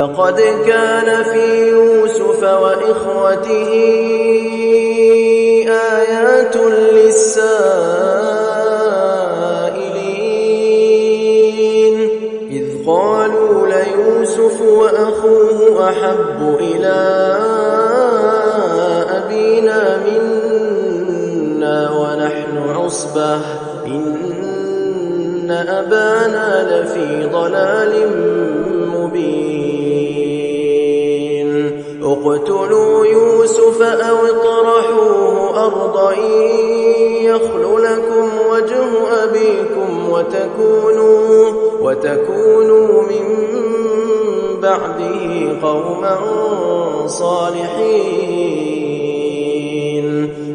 لقد كان في يوسف وإخوته آيات للسائلين إذ قالوا ليوسف وأخوه أحب إلى أبينا منا ونحن عصبة إن أبانا لفي ضلال مبين اقتلوا يوسف أو اطرحوه أرضا يخل لكم وجه أبيكم وتكونوا من بعده قوما صالحين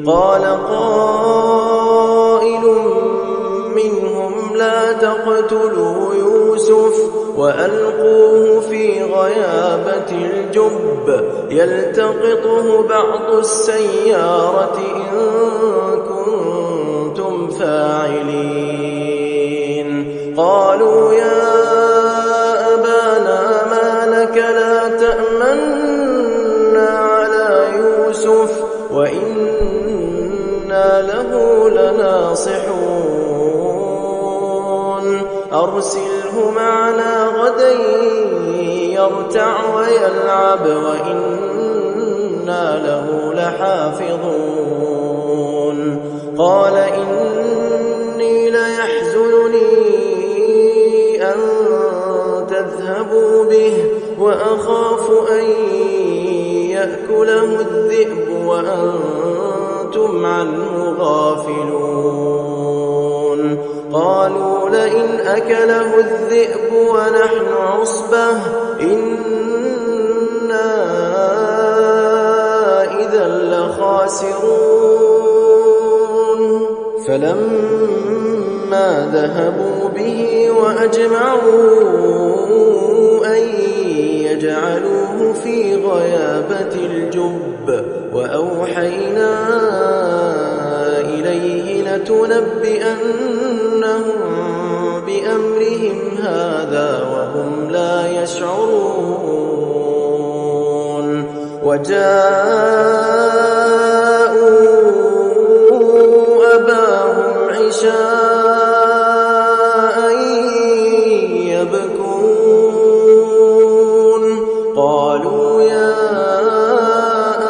قال قائل منهم لا تقتلوا يوسف وألقوه في غيابة الجب يلتقطه بعض السيارة إن كنتم فاعلين قالوا يا أبانا ما لك لا تأمنا على يوسف وإنا له لناصحون أرسله معنا غدا يرتع ويلعب وإنا له لحافظون قال إني ليحزنني أن تذهبوا به وأخاف أن يأكله الذئب وأنتم عنه غافلون قالوا لئن أكله الذئب ونحن عصبة إنا إذا لخاسرون فلما ذهبوا به وأجمعوا أن يجعلوه في غيابة الجب وأوحينا إليه لتنبئنهم بأمرهم هذا وهم لا يشعرون وجاءوا أباهم عشاء يبكون قالوا يا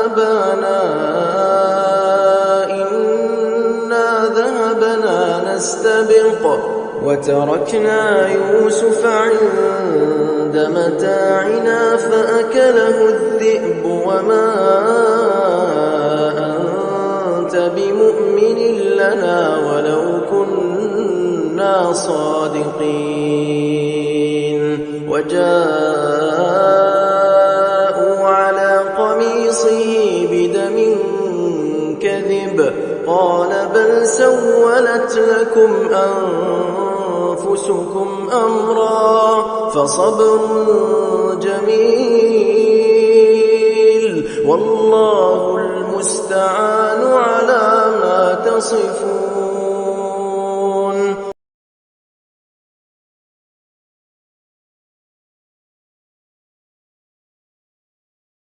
أبانا إنا ذهبنا نستبق وتركنا يوسف عند متاعنا فأكله الذئب وما أنت بمؤمن لنا ولو كنا صادقين وجاءوا على قميصه بدم كذب قال بل سولت لكم أنفسكم أمرا فصبر جميل والله المستعان على ما تصفون